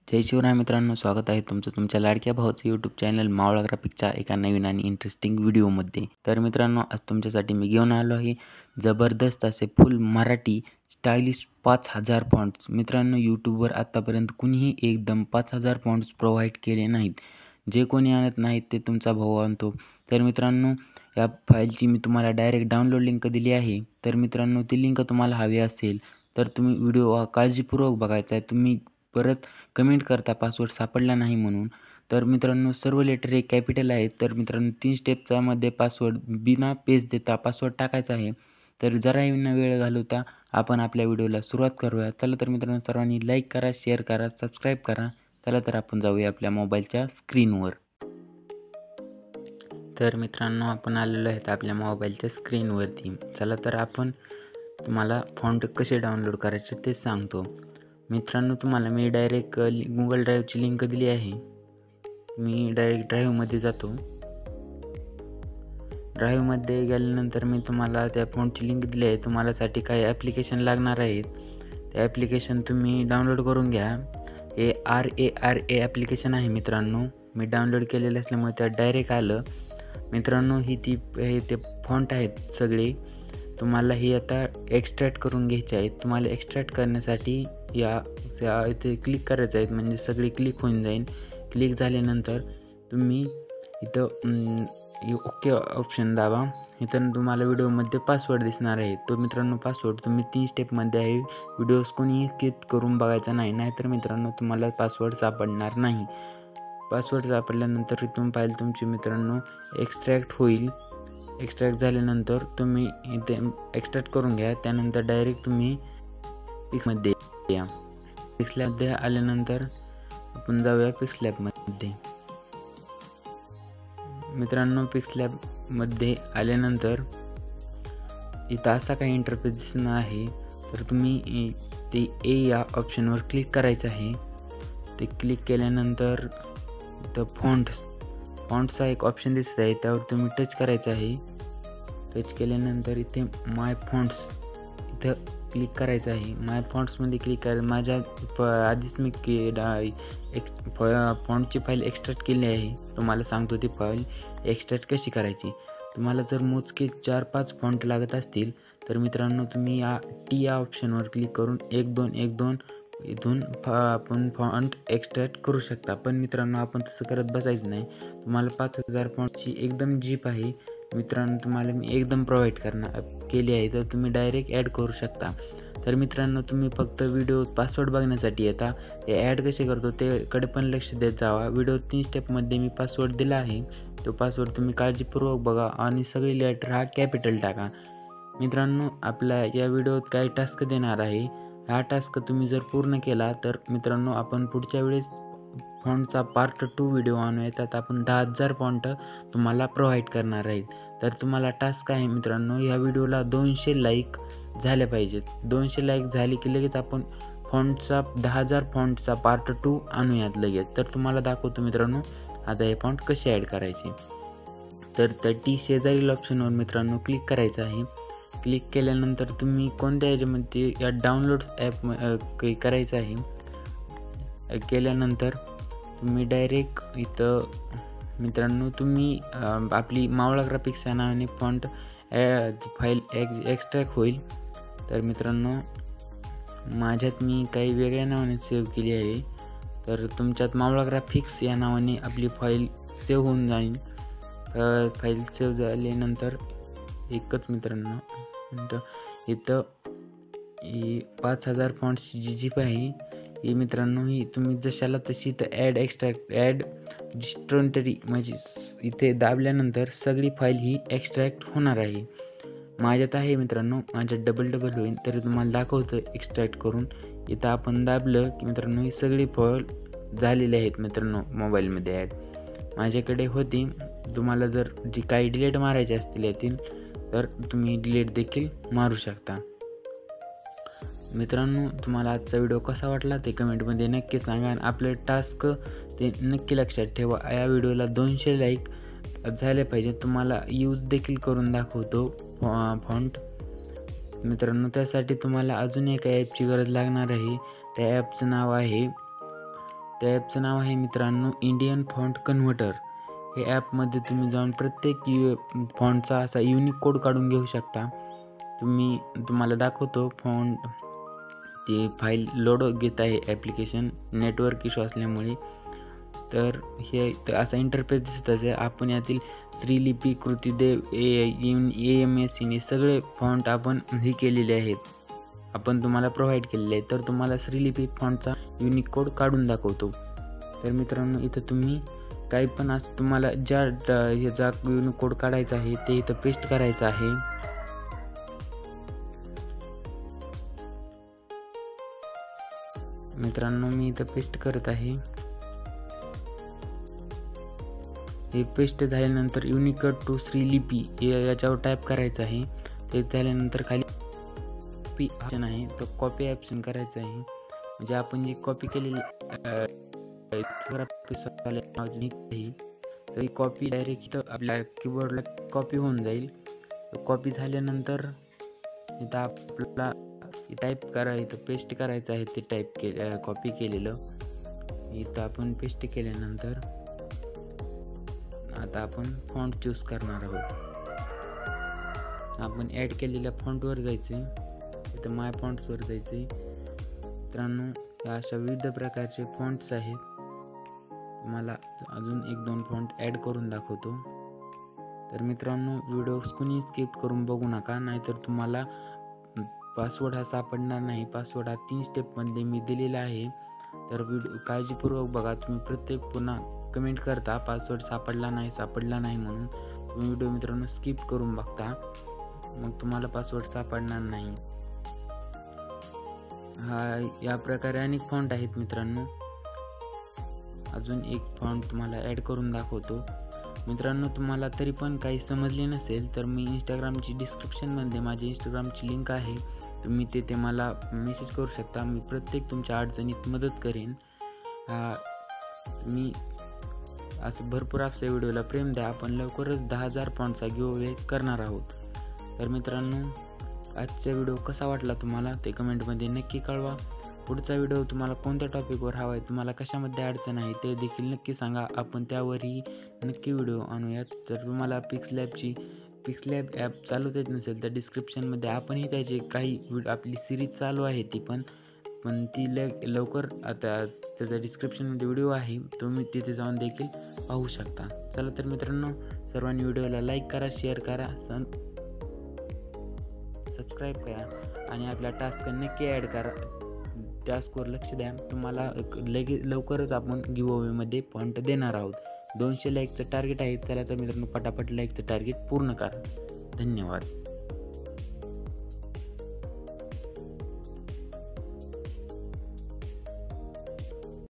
जय शिवराय मित्रांनो, स्वागत आहे तुमचं तुमच्या लाडक्या भावाचं यूट्यूब चॅनल मावळा ग्राफिकच्या एका नवीन आणि इंटरेस्टिंग व्हिडिओमध्ये। तर मित्रांनो, आज तुमच्यासाठी मी घेऊन आलो आहे जबरदस्त असे फुल मराठी स्टायलिश 5000 फॉन्ट्स। मित्रांनो, यूट्यूबवर आतापर्यंत कुणीही एकदम 5000 फॉन्ट्स प्रोव्हाइड केले नाहीत। जे कोणी आणत नाहीत ते तुमचा भाऊ आणतो। तर मित्रांनो, या फाईलची मी तुम्हाला डायरेक्ट डाउनलोड लिंक दिली आहे। तर मित्रांनो, ती लिंक तुम्हाला हवी असेल तर तुम्ही व्हिडिओ काळजीपूर्वक बघायचा आहे। तुम्ही परत कमेंट करता पासवर्ड सापडला नाही म्हणून। तर मित्रांनो, सर्व लेटर हे कॅपिटल आहेत। तर मित्रांनो, 3 स्टेपचा मध्ये पासवर्ड बिना पेज देता पासवर्ड टाकायचा आहे। तर जराही न वेळ घालवता आपण आपल्या व्हिडिओला सुरुवात करूया। चला तर मित्रांनो, सर्वांनी लाईक करा, शेअर करा, सबस्क्राईब करा। चला तर आपण जाऊया आपल्या मोबाईलच्या स्क्रीनवर। तर मित्रांनो, आपण आलेलो आहेत आपल्या मोबाईलच्या स्क्रीनवरती। चला तर आपण तुम्हाला फॉन्ट कसे डाउनलोड करायचे ते सांगतो। मित्रांनो, तुम्हाला मी डायरेक्ट गुगल ड्राईव्हची लिंक दिली आहे। मी डायरेक्ट ड्राईव्हमध्ये जातो। ड्राईव्हमध्ये गेल्यानंतर मी तुम्हाला त्या फॉन्टची लिंक दिली आहे। तुम्हालासाठी काही ॲप्लिकेशन लागणार आहेत, ते ॲप्लिकेशन तुम्ही डाउनलोड करून घ्या। हे RARA ॲप्लिकेशन आहे मित्रांनो, मी डाउनलोड केलेलं असल्यामुळे त्यात डायरेक्ट आलं। मित्रांनो, हे ते फॉन्ट आहेत सगळे, तुम्हाला ही आता एक्स्ट्रॅक्ट करून घ्यायचे आहेत। तुम्हाला एक्स्ट्रॅक्ट करण्यासाठी या इथे क्लिक करायचं आहे, म्हणजे सगळी क्लिक होऊन जाईल। क्लिक झाल्यानंतर तुम्ही इथं ओके ऑप्शन दाबा। इथं तुम्हाला व्हिडिओमध्ये पासवर्ड दिसणार आहे। तो मित्रांनो पासवर्ड तुम्ही 3 स्टेपमध्ये आहे। व्हिडिओज कोणीही स्किप करून बघायचा नाही, नाहीतर मित्रांनो तुम्हाला पासवर्ड सापडणार नाही। पासवर्ड सापडल्यानंतर इथून फाईल तुमची मित्रांनो एक्स्ट्रॅक्ट होईल। एक्स्ट्रॅक्ट झाल्यानंतर तुम्ही इथे एक्स्ट्रॅक्ट करून घ्या। त्यानंतर डायरेक्ट तुम्ही पिक्समध्ये या। पिक्सलॅबमध्ये आल्यानंतर आपण जाऊया पिक्सलॅबमध्ये। मित्रांनो, पिक्सलॅबमध्ये आल्यानंतर इथं असा काही इंटरफेस दिसणार आहे। तर तुम्ही ते ए या ऑप्शनवर क्लिक करायचं आहे। ते क्लिक केल्यानंतर इथं फॉन्ट्सचा एक ऑप्शन दिसत आहे, त्यावर तुम्ही टच करायचं आहे। टच केल्यानंतर इथे माय फॉन्ट्स इथं क्लिक करायचं आहे। माय फॉन्ट्समध्ये क्लिक करा। माझ्या आधीच मी फॉन्टची फाईल एक्स्ट्रॅक्ट केली आहे। तुम्हाला सांगतो ती फाईल एक्स्ट्रॅक्ट कशी करायची। तुम्हाला जर मोजके 4-5 फॉन्ट लागत असतील तर मित्रांनो, तुम्ही या ऑप्शनवर क्लिक करून 1-2 इथून आपण फॉन्ट एक्स्ट्रॅक्ट करू शकता। पण मित्रांनो, आपण तसं करत बसायचं नाही। तुम्हाला 5000 फॉन्टची एकदम जीप आहे मित्रांनो, तुम्हाला मी एकदम प्रोव्हाइड केली आहे, तर तुम्ही डायरेक्ट ॲड करू शकता। तर मित्रांनो, तुम्ही फक्त व्हिडिओ पासवर्ड बघण्यासाठी येता, ते ॲड कसे करतो ते कडे पण लक्ष देत जावा। व्हिडिओ 3 स्टेपमध्ये मी पासवर्ड दिला आहे, तो पासवर्ड तुम्ही काळजीपूर्वक बघा आणि सगळे लेटर हा कॅपिटल टाका। मित्रांनो, आपल्या या व्हिडिओत काही टास्क देणार आहे। हा टास्क तुम्ही जर पूर्ण केला तर मित्रांनो, आपण पुढच्या वेळेस फॉन्टचा पार्ट 2 व्हिडिओ आणूया, त्यात आपण 10,000 फॉन्ट तुम्हाला प्रोव्हाइड करणार आहेत। तर तुम्हाला टास्क आहे मित्रांनो, या व्हिडिओला 200 लाईक झाले पाहिजेत। 200 लाईक झाले की लगेच आपण 10,000 फॉन्टचा पार्ट 2 आणूयात लगेच। तर तुम्हाला दाखवतो मित्रांनो आता हे फॉन्ट कसे ॲड करायचे। तर त्या शेजारील ऑप्शनवर मित्रांनो क्लिक करायचं आहे। क्लिक केल्यानंतर तुम्ही कोणत्या ह्याच्यामध्ये या डाउनलोड ॲप करायचं आहे। केल्यानंतर तुम्ही डायरेक्ट इथं मित्रांनो तुम्ही आपली मावळा ग्राफिक्स या नावाने फॉन्ट फाईल एक्स्ट्रॅक्ट होईल। तर मित्रांनो, माझ्यात मी काही वेगळ्या नावाने सेव्ह केली आहे, तर तुमच्यात मावळा ग्राफिक्स या नावाने आपली फाईल सेव्ह होऊन जाईल। फाईल सेव्ह झाल्यानंतर एकच मित्रांनो इथं 5000 फॉन्ट्सची जी जीप आहे ही मित्रांनो, ही तुम्ही जशाला तशी इथं ॲड डिस्ट्रोंटरी म्हणजे इथे दाबल्यानंतर सगळी फाईल ही एक्स्ट्रॅक्ट होणार आहे। माझ्यात आहे मित्रांनो, माझ्यात डबल होईल, तरी तुम्हाला दाखवतं एक्स्ट्रॅक्ट करून। इथं आपण दाबलं की मित्रांनो ही सगळी फाईल झालेली आहेत मित्रांनो मोबाईलमध्ये ॲड। माझ्याकडे होती, तुम्हाला जर जी काही डिलीट मारायची असतील यातील तर तुम्ही डिलीट देखील मारू शकता। मित्रांनो, तुम्हाला आजचा व्हिडिओ कसा वाटला ते कमेंटमध्ये नक्की सांगा आणि आपले टास्क ते नक्की लक्षात ठेवा। या व्हिडिओला 200 लाईक झाले पाहिजे। तुम्हाला यूज देखील करून दाखवतो फॉन्ट मित्रांनो। त्यासाठी तुम्हाला अजून एका ॲपची गरज लागणार आहे। त्या ॲपचं नाव आहे त्या ॲपचं नाव आहे मित्रांनो इंडियन फॉन्ट कन्व्हर्टर. हे ॲपमध्ये तुम्ही जाऊन प्रत्येक फॉन्टचा असा युनिक कोड काढून घेऊ शकता. तुम्हाला दाखवतो फॉन्ट ते फाईल लोड घेत आहे ॲप्लिकेशन नेटवर्क इश्यू असल्यामुळे. तर हे असा इंटरफेस दिसत आहे. आपण यातील श्रीलिपी, कृतिदेव, AMSने सगळे फॉन्ट आपण हे केलेले आहेत, आपण तुम्हाला प्रोव्हाइड केलेले आहे. तर तुम्हाला श्रीलिपी फॉन्टचा युनिक कोड काढून दाखवतो. तर मित्रांनो इथं तुम्ही काही पण असं तुम्हाला ज्या ह्याचा युनिक कोड काढायचा आहे ते इथं पेस्ट करायचं आहे. मित्रांनो मी इथं पेस्ट करत आहे. हे पेस्ट झाल्यानंतर युनिकोड टू श्रीलिपी याच्यावर टाईप करायचं आहे. ते झाल्यानंतर खाली कॉपी ऑप्शन आहे, तो कॉपी ऑप्शन करायचं आहे. म्हणजे आपण जी कॉपी केलेली तर ही कॉपी डायरेक्ट इथं आपल्या कीबोर्डला कॉपी होऊन जाईल. कॉपी झाल्यानंतर इथं आपल्याला टाईप इथं पेस्ट करायचं आहे. ते कॉपी केलेलं इथं आपण पेस्ट केल्यानंतर आता आपण फॉन्ट चूज करणार आहोत. आपण ॲड केलेल्या फॉन्टवर जायचे, इथं माय फॉन्ट्सवर जायचे. मित्रांनो अशा विविध प्रकारचे फॉन्ट्स आहेत. तुम्हाला अजून 1-2 फॉन्ट ॲड करून दाखवतो. तर मित्रांनो व्हिडिओ कुणी स्किप करून बघू नका, नाहीतर तुम्हाला पासवर्ड हा सापडणार नाही. पासवर्ड हा 3 स्टेपमध्ये मी दिलेला आहे. तर व्हिडिओ काळजीपूर्वक बघा. तुम्ही प्रत्येक पुन्हा कमेंट करता पासवर्ड सापडला नाही म्हणून. तुम्ही व्हिडिओ मित्रांनो स्किप करून बघता, मग तुम्हाला पासवर्ड सापडणार नाही. या प्रकारे अनेक फॉन्ट आहेत मित्रांनो. अजून एक फॉन्ट तुम्हाला ॲड करून दाखवतो. मित्रांनो तुम्हाला तरी पण काही समजले नसेल तर मी इंस्टाग्रामची डिस्क्रिप्शनमध्ये माझी इंस्टाग्रामची लिंक आहे, तुम्ही ते मला मेसेज करू शकता. मी प्रत्येक तुमच्या अडचणीत मदत करेन. मी असं भरपूर आपल्या व्हिडिओला प्रेम द्या. आपण लवकरच 10,000 फॉन्टचा गिव्हअवे करणार आहोत. तर मित्रांनो आजचा व्हिडिओ कसा वाटला तुम्हाला ते कमेंटमध्ये नक्की कळवा. पुढचा व्हिडिओ तुम्हाला कोणत्या टॉपिकवर हवा आहे, तुम्हाला कशामध्ये अडचण आहे ते देखील नक्की सांगा. आपण त्यावरही नक्की व्हिडिओ आणूयात. जर तुम्हाला पिक्सलॅब ॲप चालवता येत नसेल तर डिस्क्रिप्शनमध्ये आपणही त्याचे काही आपली सिरीज चालू आहे पण ती लवकर आता त्याचा डिस्क्रिप्शनमध्ये व्हिडिओ आहे, तुम्ही तिथे जाऊन देखील पाहू शकता. चला तर मित्रांनो सर्वांनी व्हिडिओला लाईक करा, शेअर करा, सबस्क्राईब करा आणि आपला टास्क नक्की ॲड करा. टास्कवर लक्ष द्या. तुम्हाला लवकरच आपण गिव्हअवेमध्ये फॉन्ट देणार आहोत. 200 लाईकचं टार्गेट आहे. चला तर मित्रांनो पटापट लाईकचं टार्गेट पूर्ण करा. धन्यवाद.